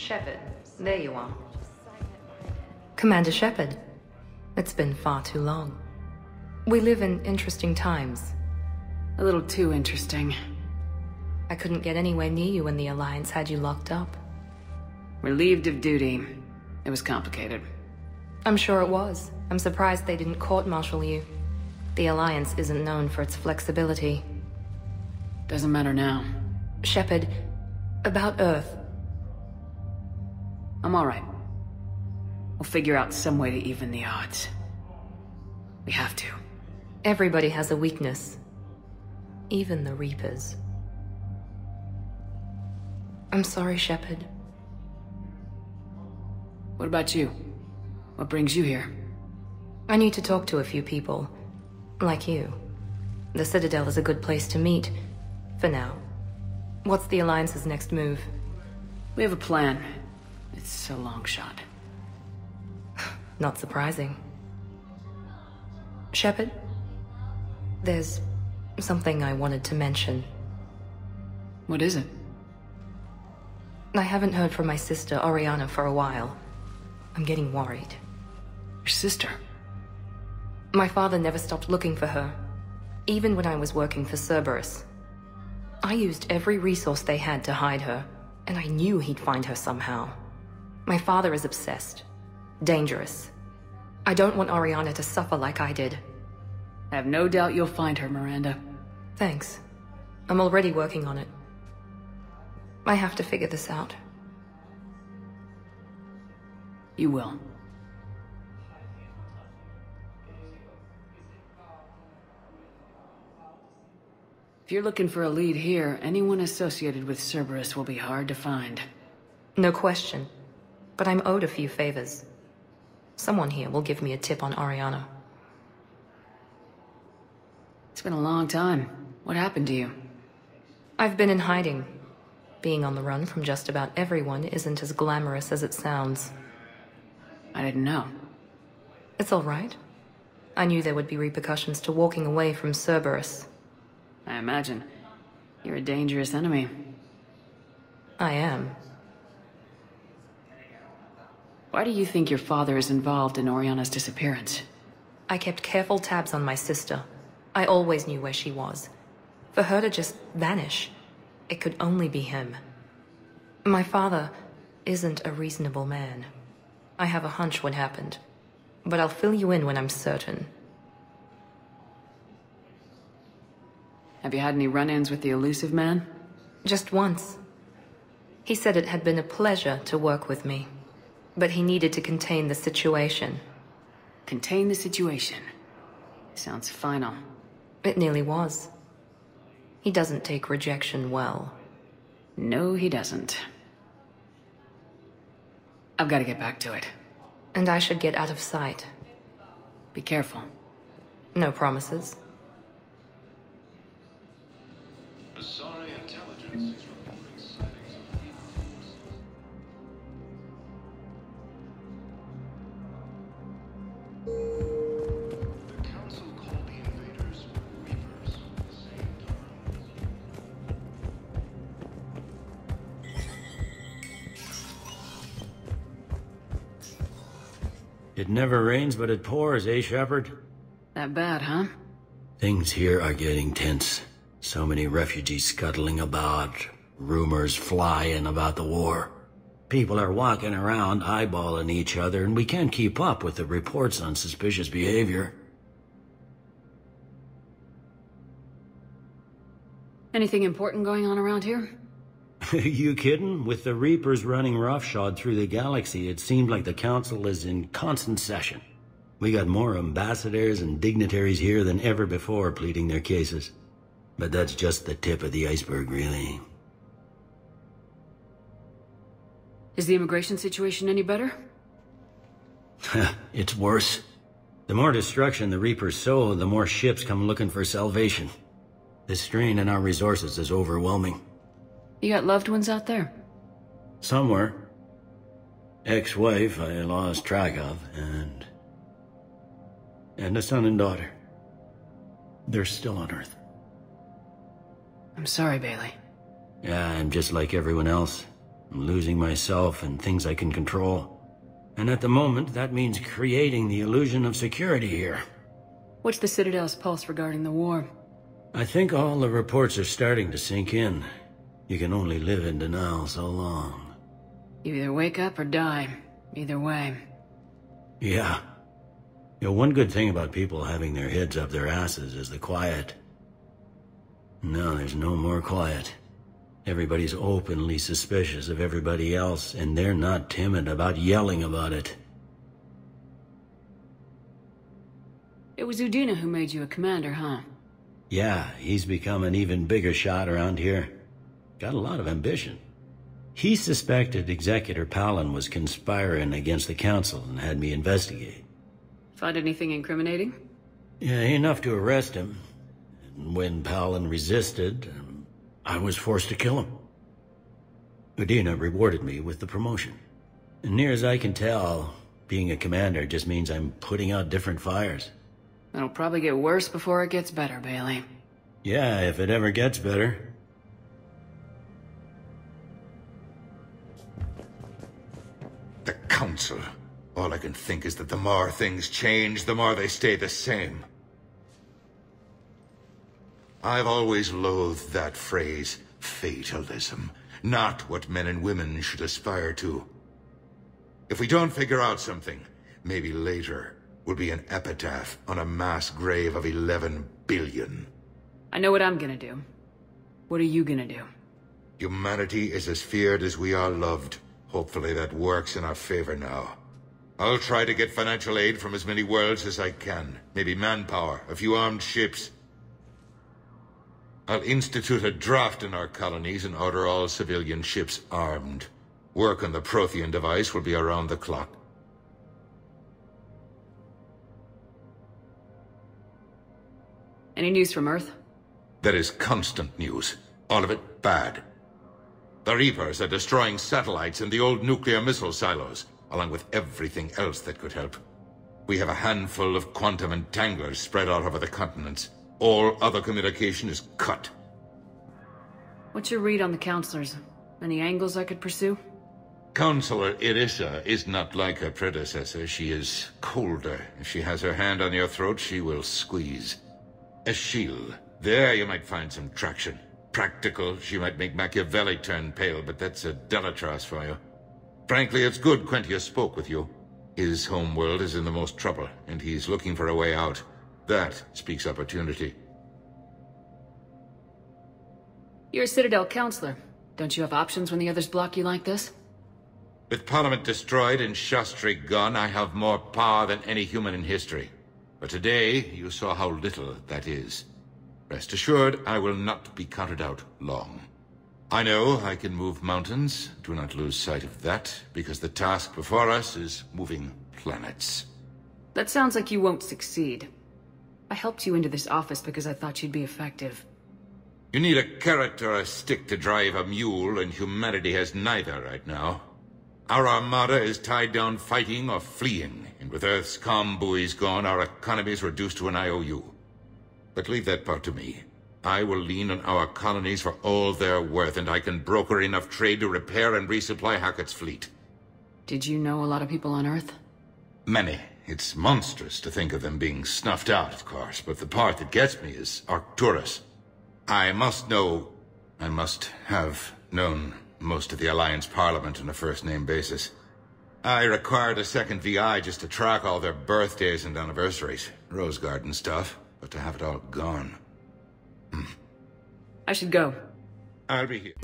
Shepard, there you are. Commander Shepard. It's been far too long. We live in interesting times. A little too interesting. I couldn't get anywhere near you when the Alliance had you locked up. Relieved of duty. It was complicated. I'm sure it was. I'm surprised they didn't court-martial you. The Alliance isn't known for its flexibility. Doesn't matter now. Shepard, about Earth. I'm alright. We'll figure out some way to even the odds. We have to. Everybody has a weakness. Even the Reapers. I'm sorry, Shepard. What about you? What brings you here? I need to talk to a few people. Like you. The Citadel is a good place to meet. For now. What's the Alliance's next move? We have a plan. It's a long shot. Not surprising. Shepard? There's something I wanted to mention. What is it? I haven't heard from my sister, Oriana, for a while. I'm getting worried. Your sister? My father never stopped looking for her. Even when I was working for Cerberus. I used every resource they had to hide her, and I knew he'd find her somehow. My father is obsessed. Dangerous. I don't want Oriana to suffer like I did. I have no doubt you'll find her, Miranda. Thanks. I'm already working on it. I have to figure this out. You will. If you're looking for a lead here, anyone associated with Cerberus will be hard to find. No question. But I'm owed a few favors. Someone here will give me a tip on Oriana. It's been a long time. What happened to you? I've been in hiding. Being on the run from just about everyone isn't as glamorous as it sounds. I didn't know. It's all right. I knew there would be repercussions to walking away from Cerberus. I imagine. You're a dangerous enemy. I am. Why do you think your father is involved in Oriana's disappearance? I kept careful tabs on my sister. I always knew where she was. For her to just vanish, it could only be him. My father isn't a reasonable man. I have a hunch what happened, but I'll fill you in when I'm certain. Have you had any run-ins with the elusive man? Just once. He said it had been a pleasure to work with me, but he needed to contain the situation. Contain the situation. Sounds final. It nearly was. He doesn't take rejection well. No, he doesn't. I've got to get back to it. And I should get out of sight. Be careful. No promises. Sorry, intelligence is reporting sightings of Reapers. The Council called the invaders Reapers at the same time. It never rains, but it pours, eh, Shepard? That bad, huh? Things here are getting tense. So many refugees scuttling about, rumors flying about the war. People are walking around eyeballing each other, and we can't keep up with the reports on suspicious behavior. Anything important going on around here? You kidding? With the Reapers running roughshod through the galaxy, it seemed like the Council is in constant session. We got more ambassadors and dignitaries here than ever before pleading their cases. But that's just the tip of the iceberg, really. Is the immigration situation any better? It's worse. The more destruction the Reapers sow, the more ships come looking for salvation. The strain on our resources is overwhelming. You got loved ones out there? Somewhere. Ex-wife I lost track of, and a son and daughter. They're still on Earth. I'm sorry, Bailey. Yeah, I'm just like everyone else. I'm losing myself and things I can control. And at the moment, that means creating the illusion of security here. What's the Citadel's pulse regarding the war? I think all the reports are starting to sink in. You can only live in denial so long. You either wake up or die. Either way. Yeah. One good thing about people having their heads up their asses is the quiet. Now there's no more quiet. Everybody's openly suspicious of everybody else, and they're not timid about yelling about it. It was Udina who made you a commander, huh? Yeah, he's become an even bigger shot around here. Got a lot of ambition. He suspected Executor Palin was conspiring against the Council and had me investigate. Find anything incriminating? Yeah, enough to arrest him. And when Palin resisted, I was forced to kill him. Udina rewarded me with the promotion. And near as I can tell, being a commander just means I'm putting out different fires. It'll probably get worse before it gets better, Bailey. Yeah, if it ever gets better. The Council. All I can think is that the more things change, the more they stay the same. I've always loathed that phrase, fatalism. Not what men and women should aspire to. If we don't figure out something, maybe later will be an epitaph on a mass grave of 11 billion. I know what I'm gonna do. What are you gonna do? Humanity is as feared as we are loved. Hopefully that works in our favor now. I'll try to get financial aid from as many worlds as I can. Maybe manpower, a few armed ships. I'll institute a draft in our colonies and order all civilian ships armed. Work on the Prothean device will be around the clock. Any news from Earth? There is constant news. All of it bad. The Reapers are destroying satellites and the old nuclear missile silos, along with everything else that could help. We have a handful of quantum entanglers spread out over the continents. All other communication is cut. What's your read on the counselors? Any angles I could pursue? Counselor Irissa is not like her predecessor. She is colder. If she has her hand on your throat, she will squeeze. Ashil, there you might find some traction. Practical, she might make Machiavelli turn pale, but that's a Delatras for you. Frankly, it's good Quentius spoke with you. His homeworld is in the most trouble, and he's looking for a way out. That speaks opportunity. You're a Citadel counselor. Don't you have options when the others block you like this? With Parliament destroyed and Shastri gone, I have more power than any human in history. But today, you saw how little that is. Rest assured, I will not be counted out long. I know I can move mountains. Do not lose sight of that, because the task before us is moving planets. That sounds like you won't succeed. I helped you into this office because I thought you'd be effective. You need a carrot or a stick to drive a mule, and humanity has neither right now. Our armada is tied down fighting or fleeing, and with Earth's comm buoys gone, our economy is reduced to an IOU. But leave that part to me. I will lean on our colonies for all they're worth, and I can broker enough trade to repair and resupply Hackett's fleet. Did you know a lot of people on Earth? Many. It's monstrous to think of them being snuffed out, of course, but the part that gets me is Arcturus. I must have known most of the Alliance Parliament on a first-name basis. I required a second VI just to track all their birthdays and anniversaries. Rose Garden stuff, but to have it all gone. I should go. I'll be here.